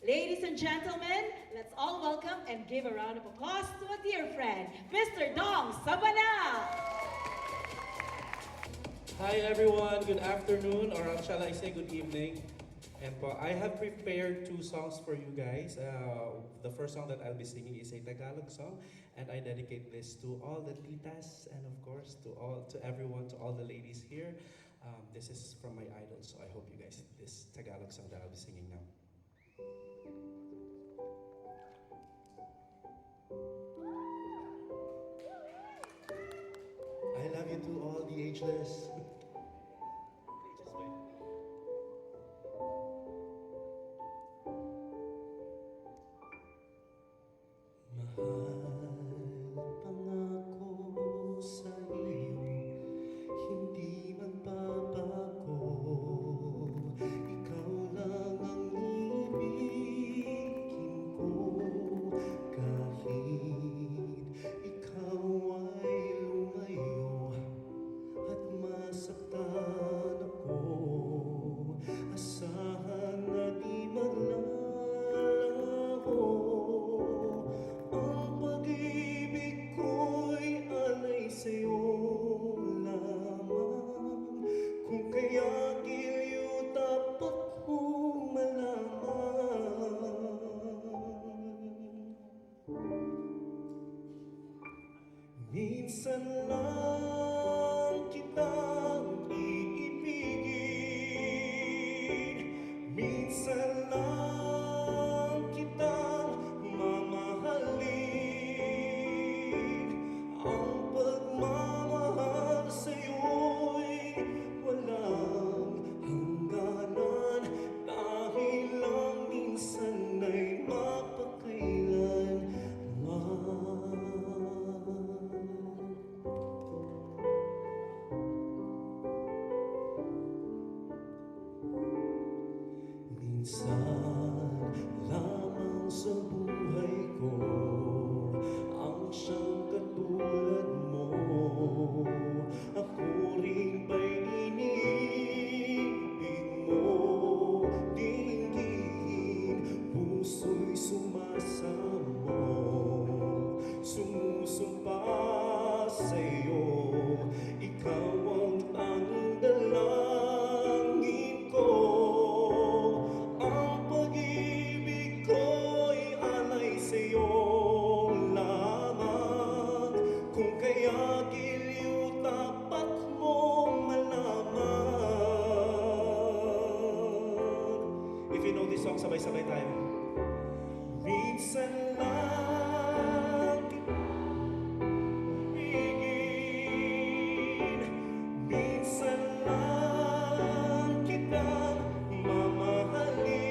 Ladies and gentlemen, let's all welcome and give a round of applause to a dear friend, Mr. Dong Sabana. Hi everyone, good afternoon, or shall I say good evening. And po, I have prepared two songs for you guys. The first song that I'll be singing is a Tagalog song, and I dedicate this to all the titas and of course to everyone, to all the ladies here. This is from my idol, so I hope you guys this Tagalog song that I'll be singing now. I love you to all the ageless. Mahal pangako sa iyo, hindi magbabago. Ikaw lang ang ibigin ko, kahit ikaw ay lumayo at masaktan ako. Asahan na di maglaho. Ang pag-ibig ko'y alay sa'yo lamang. Kung kaya giliw dapat mong malaman. Minsan lang kitang iibigin, minsan lang kitang mamahalin. Ang pagmamahal sa'yo'y walang hangganan, dahil lang minsan ay mapakailanman. Minsan lamang sa buhay ko ang siyang katulad mo. Ako rin ba'y iniibig mo? Dinggin, puso'y sumasamo, sumusumpa sa'yo. Ikaw ang tanging dalangin ko. Ang pag-ibig ko'y alay sa'yo lamang. Kung kaya giliw dapat mong malaman. If you know this song, sabay-sabay tayo. Minsan lang ibigin, minsan lang kitang mamahalin.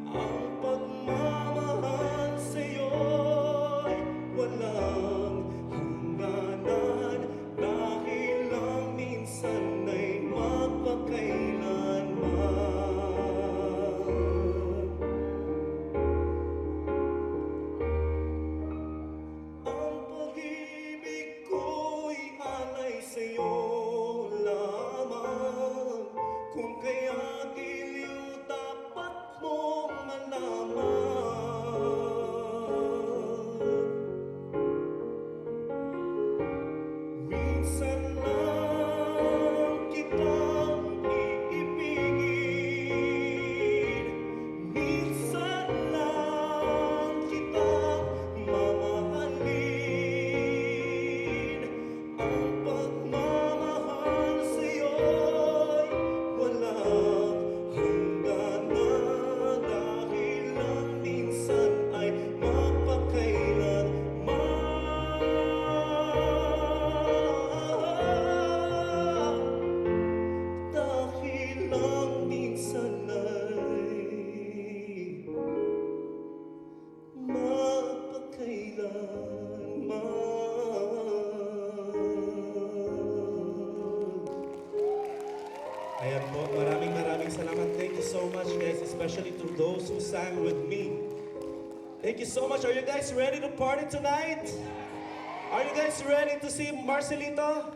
Ang pagmamahal sa'yo'y walang hangganan, dahil lang minsan ay mapakailanman. Ang pag-ibig ko'y alay sa'yo lamang. Kung kaya giliw dapat mong malaman. Minsan lang kitang iibigin, minsan lang kitang mamahalin. Ang pagmamahal sa'yo'y walang hangganan, dahil lang minsan ay mapakailanman. Dahil lang minsan ay mapakailanman. Ayan po, maraming salamat. Thank you so much guys, especially to those who sang with me. Thank you so much. Are you guys ready to party tonight? Are you guys ready to see Marcelito?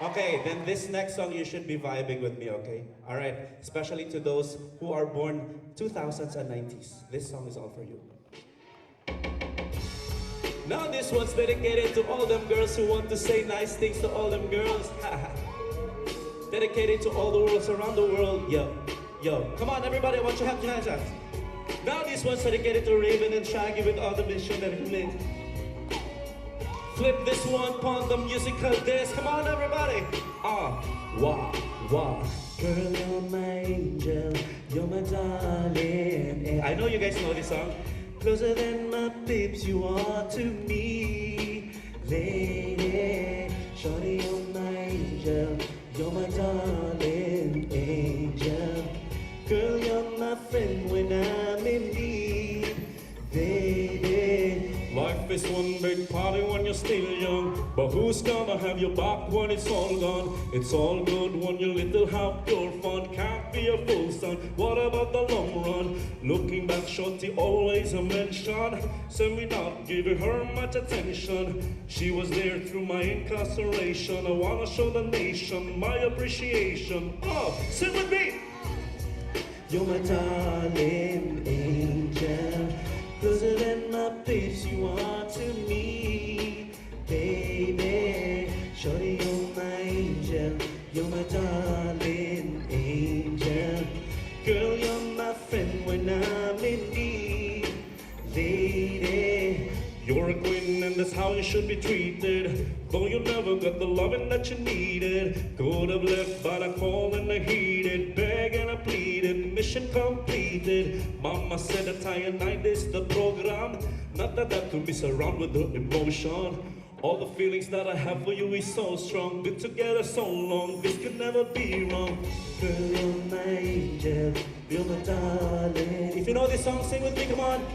Okay, then this next song you should be vibing with me, okay? All right, especially to those who are born 2000s and 90s. This song is all for you. Now this one's dedicated to all them girls who want to say nice things to all them girls. Dedicated to all the worlds around the world. Yo, yo. Come on, everybody, I want you to have your hands up. Now this one's dedicated to Raven and Shaggy with all the mission that he made. Flip this one upon the musical dance. Come on, everybody. Wow, wow. Girl, you're my angel. You're my darling. I know you guys know this song. Closer than my babes, you are to me. Lady, shorty, you're my angel. You're my darling angel. Girl, you're my friend when I'm in need. Baby, life is one big party when you're still young. But who's gonna have your back when it's all gone? It's all good when you little have your fun. Can't be a fool, son. What about the long run? Looking back, shorty always a mention. Send me not giving her much attention. She was there through my incarceration. I wanna show the nation my appreciation. Sing with me. You're my darling angel. Closer than my babes, you are to me. Baby, shorty, you're my angel. You're my darling angel. Girl, you're my friend when I'm in need. Lady, you're a queen and that's how you should be treated. Though you never got the loving that you needed. Could have left but I called and I heeded. Begged and I pleaded, mission completed. Mama said that I and I is the program. Not that I could be surrounded with the emotion. All the feelings that I have for you is so strong. Been together so long, this could never be wrong. Girl, you're my angel, you're my darling. If you know this song, sing with me, come on.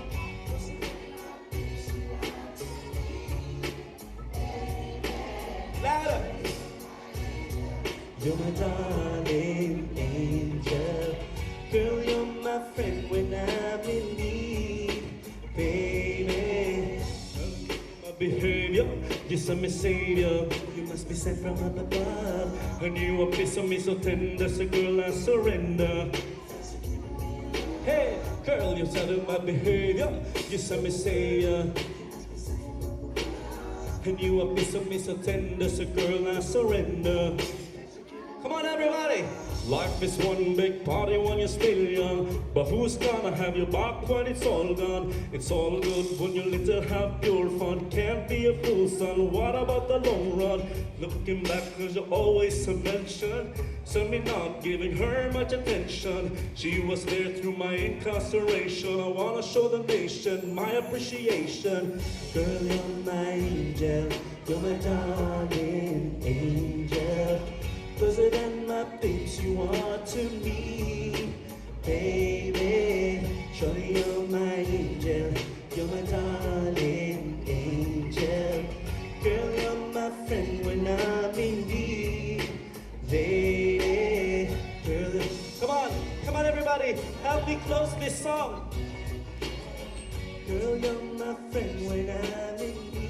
Louder. You're my darling angel. Girl, you're my friend when I'm in need. Baby, my behavior, yes, I'm a savior. You must be sent from up above. And you a piece of me so tender, so girl, I surrender. Hey, girl, you tell my behavior, yes, I'm a savior. And you a piece of me so tender, so girl, I surrender. Come on, everybody. Life is one big party when you're still young. But who's gonna have your back when it's all gone? It's all good when you little have pure fun. Can't be a fool, son. What about the long run? Looking back, cause you're always a mention. So me not giving her much attention. She was there through my incarceration. I wanna show the nation my appreciation. Girl, you're my angel. You're my darling angel. Closer than my babes, you are to me. Baby, shorty, you're my angel. You're my darling angel. Girl, you're my friend when I'm in need. Lady, girl, come on everybody, help me close this song. Girl, you're my friend when I'm in need.